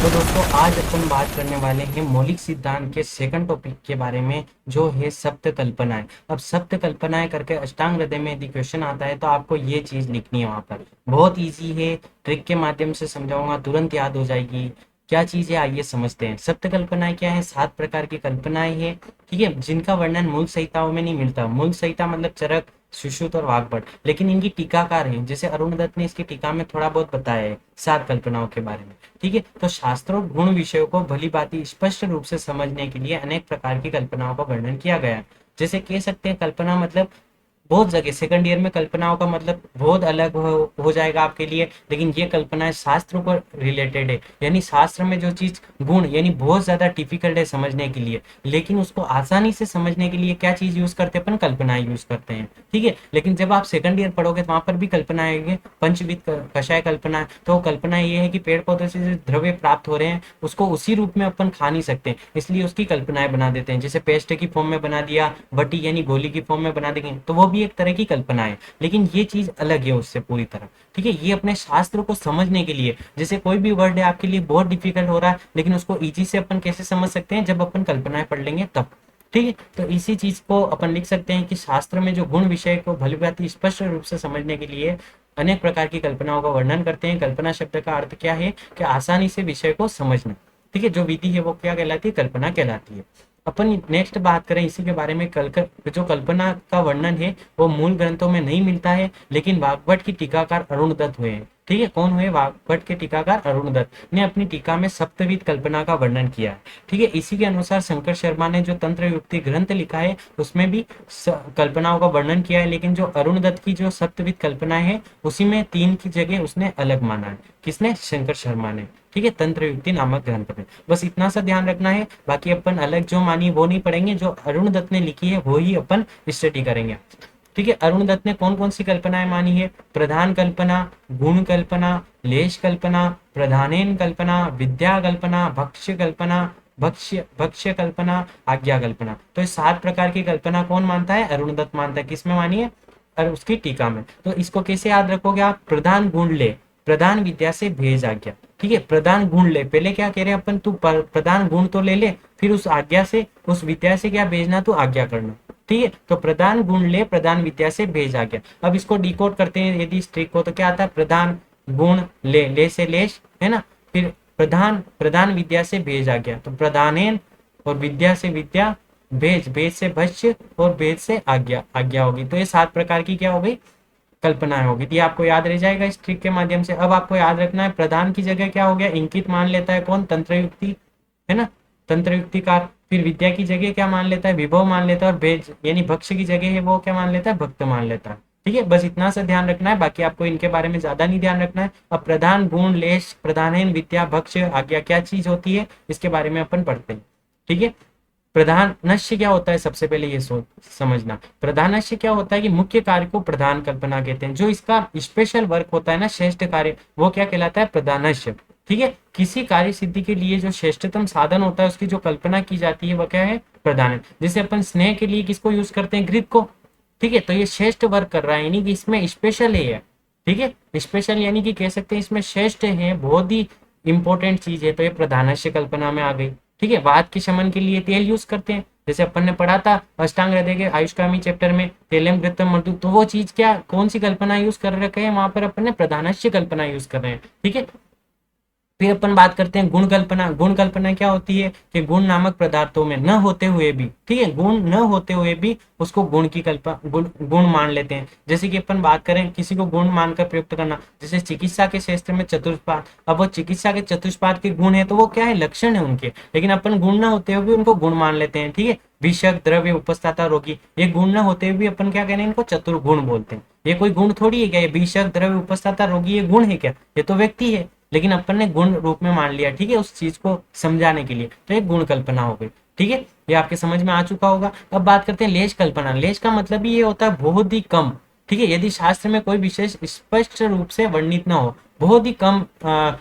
तो दोस्तों आज अपन बात करने वाले हैं मौलिक सिद्धांत के सेकंड टॉपिक के बारे में, जो है सप्त कल्पनाएं। अब सप्त कल्पनाएं करके अष्टांग हृदय में यदि क्वेश्चन आता है तो आपको ये चीज लिखनी है वहां पर। बहुत इजी है, ट्रिक के माध्यम से समझाऊंगा, तुरंत याद हो जाएगी। क्या चीज है आइए समझते हैं। सप्त कल्पनाएं क्या है? 7 प्रकार की कल्पनाएं हैं, ठीक है, जिनका वर्णन मूल संहिताओं में नहीं मिलता। मूल संहिता मतलब चरक, सुश्रुत और वाग्भट, लेकिन इनकी टीकाकार हैं। जैसे अरुण दत्त ने इसकी टीका में थोड़ा बहुत बताया है 7 कल्पनाओं के बारे में, ठीक है। तो शास्त्रों गुण विषयों को भली भांति स्पष्ट रूप से समझने के लिए अनेक प्रकार की कल्पनाओं का वर्णन किया गया है। जैसे कह सकते हैं कल्पना मतलब बहुत जगह सेकंड ईयर में कल्पनाओं का मतलब बहुत अलग हो जाएगा आपके लिए, लेकिन ये कल्पनाएं शास्त्रों पर रिलेटेड है। यानी शास्त्र में जो चीज गुण यानी बहुत ज्यादा डिफिकल्ट है समझने के लिए, लेकिन उसको आसानी से समझने के लिए क्या चीज यूज करते हैं अपन? कल्पनाएं यूज करते हैं, ठीक है। लेकिन जब आप सेकंड ईयर पढ़ोगे तो वहां पर भी कल्पना आएगी, पंचविध कषाय कल्पना। तो कल्पना ये है कि पेड़ पौधे से जो द्रव्य प्राप्त हो रहे हैं उसको उसी रूप में अपन खा नहीं सकते, इसलिए उसकी कल्पनाएं बना देते हैं। जैसे पेस्ट की फॉर्म में बना दिया, बटी यानी गोली की फॉर्म में बना देंगे, तो वो भी एक तरह की कल्पना है, लेकिन ये चीज अलग है उससे पूरी तरह, ठीक है। ये अपने शास्त्र को समझने के लिए, जैसे कोई भी वर्ड है आपके लिए बहुत डिफिकल्ट हो रहा है, लेकिन उसको इजी से अपन कैसे समझ सकते हैं? जब अपन कल्पनाएं पढ़ लेंगे तब, ठीक है। तो इसी चीज को अपन लिख सकते हैं कि शास्त्र में जो गुण विषय को भलीभांति स्पष्ट रूप से समझने के लिए अनेक प्रकार की कल्पनाओं का वर्णन करते हैं। कल्पना शब्द का अर्थ क्या है? कि आसानी से विषय को समझना, ठीक है। जो विधि है वो क्या कहलाती है? कल्पना कहलाती है। अपन नेक्स्ट बात करें इसी के बारे में, जो कल्पना का वर्णन है वो मूल ग्रंथों में नहीं मिलता है, लेकिन वाग्भट की टीकाकार अरुण दत्त हुए हैं, ठीक है। कौन हुए? वाग्भट के टीकाकार अरुण दत्त ने अपनी टीका में सप्तविध कल्पना का वर्णन किया है, ठीक है। इसी के अनुसार शंकर शर्मा ने जो तंत्र युक्ति ग्रंथ लिखा है उसमें भी कल्पनाओं का वर्णन किया है, लेकिन जो अरुण दत्त की जो सप्तविध कल्पनाएं है उसी में 3 की जगह उसने अलग माना है। किसने? शंकर शर्मा ने, ठीक है, तंत्र युक्ति नामक ग्रंथ में। बस इतना सा ध्यान रखना है, बाकी अपन अलग जो मानी वो नहीं पढ़ेंगे, जो अरुण दत्त ने लिखी है वो ही अपन स्टडी करेंगे, ठीक है। अरुण दत्त ने कौन कौन सी कल्पनाएं मानी है? प्रधान कल्पना, गुण कल्पना, लेश कल्पना, प्रधानेन कल्पना, विद्या कल्पना, भक्ष्य कल्पना, भक्ष्य कल्पना, आज्ञा कल्पना। तो इस 7 प्रकार की कल्पना कौन मानता है? अरुण दत्त मानता है। किसमें मानी है? और उसकी टीका में। तो इसको कैसे याद रखोगे आप? प्रधान गुण ले, प्रधान विद्या से भेज आज्ञा, ठीक है। प्रधान गुण ले, पहले क्या कह रहे हैं अपन? तू प्रधान गुण तो ले ले, फिर उस आज्ञा से, उस विद्या से क्या भेजना? तू आज्ञा करना, ठीक है। तो प्रधान गुण ले, प्रधान विद्या से भेज आज्ञा। अब इसको डिकोड करते हैं यदि स्ट्रिक हो तो क्या आता है? प्रधान गुण ले, ले से लेश है ना, फिर प्रधान, प्रधान विद्या से भेज आज्ञा, तो प्रधानेन, और विद्या से विद्या, भेज, भेज से भक्ष्य, और भेज से आज्ञा, आज्ञा होगी। तो ये 7 प्रकार की क्या हो गई? कल्पनाएं होगी। ये आपको याद रह जाएगा इस ट्रिक के माध्यम से। अब आपको याद रखना है प्रधान की जगह क्या हो गया? इंकित मान लेता है कौन? तंत्र युक्ति, है ना, तंत्र युक्तिकार। फिर विद्या की जगह क्या मान लेता है? विभव मान लेता है। और भेज यानी भक्ष्य की जगह है वो क्या मान लेता है? भक्त मान लेता है, ठीक है। बस इतना सा ध्यान रखना है, बाकी आपको इनके बारे में ज्यादा नहीं ध्यान रखना है। अब प्रधान गुण लेश प्रधान विद्या भक्ष्य आज्ञा क्या चीज होती है इसके बारे में अपन पढ़ते हैं, ठीक है। प्रधान नश्य क्या होता है? सबसे पहले ये सोच समझना, प्रधान नश्य क्या होता है कि मुख्य कार्य को प्रधान कल्पना कहते हैं। जो इसका स्पेशल वर्क होता है ना, श्रेष्ठ कार्य, वो क्या कहलाता है? प्रधान नश्य, ठीक है। किसी कार्य सिद्धि के लिए जो श्रेष्ठतम साधन होता है उसकी जो कल्पना की जाती है वो क्या है? प्रधान। जैसे अपन स्नेह के लिए किसको यूज करते हैं? घृत को, ठीक है। तो ये श्रेष्ठ वर्क कर रहा है, यानी कि इसमें स्पेशल है, ठीक है। स्पेशल यानी कि कह सकते हैं इसमें श्रेष्ठ है, बहुत ही इंपॉर्टेंट चीज है, तो ये प्रधानस्य कल्पना में आ गई, ठीक है। वात के शमन के लिए तेल यूज करते हैं, जैसे अपन ने पढ़ा था अष्टांग हृदय के आयुष्कामी चैप्टर में, तेलम घृतम मृदु। तो वो चीज क्या, कौन सी कल्पना यूज कर रखे हैं वहां पर? अपन ने प्रधानस्य कल्पना यूज कर रहे हैं, ठीक है। फिर अपन बात करते हैं गुण कल्पना। गुण कल्पना क्या होती है? कि गुण नामक पदार्थों में न होते हुए भी, ठीक है, गुण न होते हुए भी उसको गुण की कल्पना, गुण मान लेते हैं। जैसे कि अपन बात करें किसी को गुण मानकर प्रयुक्त करना, जैसे चिकित्सा के क्षेत्र में चतुष्पाद। अब वो चिकित्सा के चतुष्पाद के गुण है तो वो क्या है? लक्षण है उनके, लेकिन अपन गुण न होते हुए भी उनको गुण मान लेते हैं, ठीक है। विषक द्रव्य उपस्थाता रोगी, ये गुण न होते हुए भी अपन क्या कह रहे हैं? इनको चतुर्गुण बोलते हैं। ये कोई गुण थोड़ी है क्या? ये विषक द्रव्य उपस्थाता रोगी ये गुण है क्या? ये तो व्यक्ति है, लेकिन अपन ने गुण रूप में मान लिया, ठीक है, उस चीज को समझाने के लिए, तो एक गुण कल्पना हो गई, ठीक है। ये आपके समझ में आ चुका होगा। अब बात करते हैं लेश कल्पना। लेश का मतलब ही ये होता है बहुत ही कम, ठीक है। यदि शास्त्र में कोई विशेष स्पष्ट रूप से वर्णित ना हो, बहुत ही कम,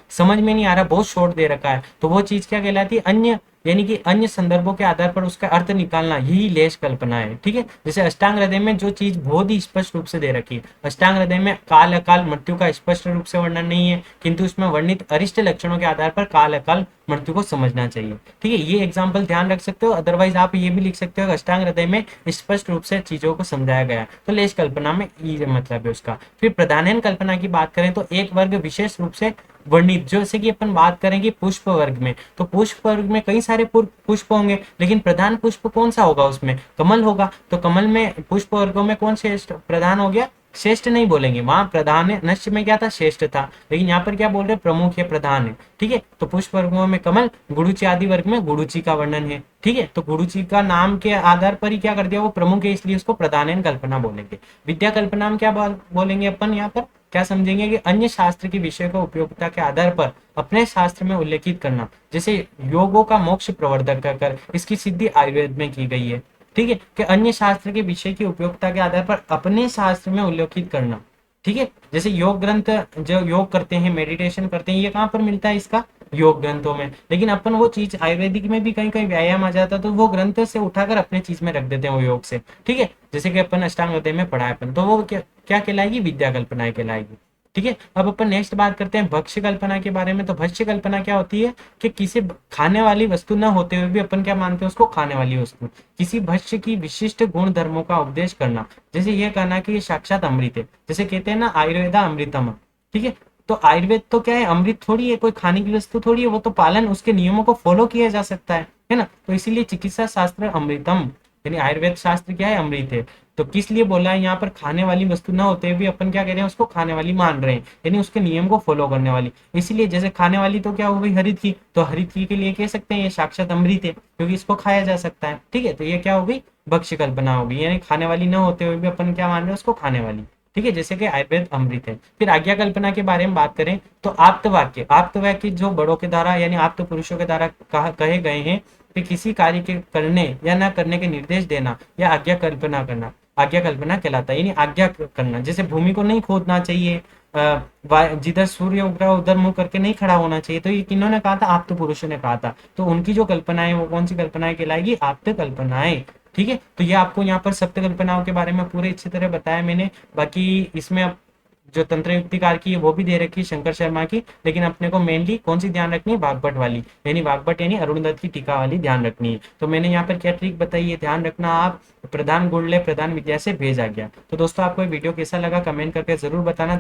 समझ में नहीं आ रहा, बहुत शॉर्ट दे रखा है, तो वो चीज क्या कहलाती है? अन्य यानी कि अन्य संदर्भों के आधार पर उसका अर्थ निकालना, यही लेश कल्पना है। ठीक है, जैसे अष्टांग हृदय में जो चीज बहुत ही स्पष्ट रूप से दे रखी है, अष्टांग हृदय में काल अकाल मृत्यु का स्पष्ट रूप से वर्णन नहीं है, किंतु उसमें वर्णित अरिष्ट लक्षणों के आधार पर काल अकाल मृत्यु को समझना चाहिए। ठीक है, ये एग्जाम्पल ध्यान रख सकते हो। अदरवाइज आप ये भी लिख सकते हो अष्टांग हृदय में स्पष्ट रूप से चीजों को समझाया गया, तो लेश कल्पना में ये मतलब है उसका। फिर प्रधानयन कल्पना की बात करें तो एक वर्ग विशेष रूप से वर्णित, जैसे कि अपन बात करेंगे पुष्प वर्ग में, तो पुष्प वर्ग में कई सारे पुष्प होंगे, लेकिन प्रधान पुष्प कौन सा होगा, उसमें कमल होगा। तो कमल में पुष्प वर्गों में कौन श्रेष्ठ प्रधान हो गया, श्रेष्ठ नहीं बोलेंगे, वहां प्रधान है, नश्य में क्या था, श्रेष्ठ था, लेकिन यहाँ पर क्या बोल रहे, प्रमुख है, प्रधान है। ठीक है, तो पुष्प वर्गों में कमल, गुरुचि आदि वर्ग में गुरुचि का वर्णन है। ठीक है, तो गुरुचि का नाम के आधार पर ही क्या कर दिया, वो प्रमुख है, इसलिए उसको प्रधान कल्पना बोलेंगे। विद्या कल्पना में क्या बोलेंगे अपन यहाँ पर, क्या समझेंगे कि अन्य शास्त्र के विषय को उपयोगिता के आधार पर अपने शास्त्र में उल्लेखित करना, जैसे योगों का मोक्ष प्रवर्धक कर इसकी सिद्धि आयुर्वेद में की गई है। ठीक है, कि अन्य शास्त्र के विषय की उपयोगिता के आधार पर अपने शास्त्र में उल्लेखित करना। ठीक है, जैसे योग ग्रंथ, जो योग करते हैं, मेडिटेशन करते हैं, ये कहाँ पर मिलता है, इसका योग ग्रंथों में, लेकिन अपन वो चीज आयुर्वेदिक में भी कहीं कहीं व्यायाम आ जाता है, तो वो ग्रंथ से उठाकर अपने चीज में रख देते हैं वो योग से। ठीक है, जैसे कि अपन अष्टांग हृदय में पढ़ा है अपन, तो वो क्या कहलाएगी, विद्या कल्पना कहलाएगी। ठीक है, अब अपन नेक्स्ट बात करते हैं भक्ष्य कल्पना के बारे में। तो भक्ष्य कल्पना क्या होती है कि किसी खाने वाली वस्तु न होते हुए भी अपन क्या मानते हैं उसको खाने वाली वस्तु, किसी भक्ष्य की विशिष्ट गुण धर्मों का उपदेश करना, जैसे ये कहना कि ये साक्षात अमृत है, जैसे कहते हैं ना आयुर्वेदा अमृतम। ठीक है, तो आयुर्वेद तो क्या है, अमृत थोड़ी है, कोई खाने की वस्तु थोड़ी है, वो तो पालन, उसके नियमों को फॉलो किया जा सकता है ना। तो इसीलिए चिकित्सा शास्त्र अमृतम, यानी आयुर्वेद शास्त्र क्या है, अमृत है। तो किस लिए बोला है यहाँ पर, खाने वाली वस्तु ना होते हुए भी अपन क्या कह रहे हैं, उसको खाने वाली मान रहे हैं, यानी उसके नियम को फॉलो करने वाली। इसीलिए जैसे खाने वाली तो क्या हो गई, हरित की, तो हरित की के लिए कह सकते हैं ये साक्षात अमृत है, क्योंकि इसको खाया जा सकता है। ठीक है, तो ये क्या हो गई, भक्ष्य कल्पना होगी, यानी खाने वाली ना होते हुए भी अपन क्या मान रहे हैं, उसको खाने वाली। ठीक है, जैसे कि आयुर्वेद अमृत है। फिर आज्ञा कल्पना के बारे में बात करें तो आप्त वाक्य जो बड़ों के द्वारा यानी आप्त पुरुषों के द्वारा कहे गए हैं कि किसी कार्य के करने या ना करने के निर्देश देना या आज्ञा कल्पना करना, आज्ञा कल्पना कहलाता है, यानी आज्ञा करना। जैसे भूमि को नहीं खोदना चाहिए, जिधर सूर्य उग रहा है उधर मुंह करके नहीं खड़ा होना चाहिए, तो ये किन्होंने कहा था, आप्त पुरुषों ने कहा था। तो उनकी जो कल्पनाएं, वो कौन सी कल्पनाएं कहलाएगी, आप्त कल्पनाएं। ठीक है, तो ये आपको यहाँ पर सप्त कल्पनाओं के बारे में पूरे अच्छी तरह बताया मैंने। बाकी इसमें अब जो तंत्र युक्तिकार की है वो भी दे रखी है शंकर शर्मा की, लेकिन अपने को मेनली कौन सी ध्यान रखनी है, वाग्भट वाली, यानी वाग्भट यानी अरुण दत्त की टीका वाली ध्यान रखनी है। तो मैंने यहाँ पर क्या ट्रिक बताई है, ध्यान रखना आप, प्रधान गुण ले प्रधान विद्या से भेजा गया। तो दोस्तों आपको ये वीडियो कैसा लगा कमेंट करके जरूर बताना।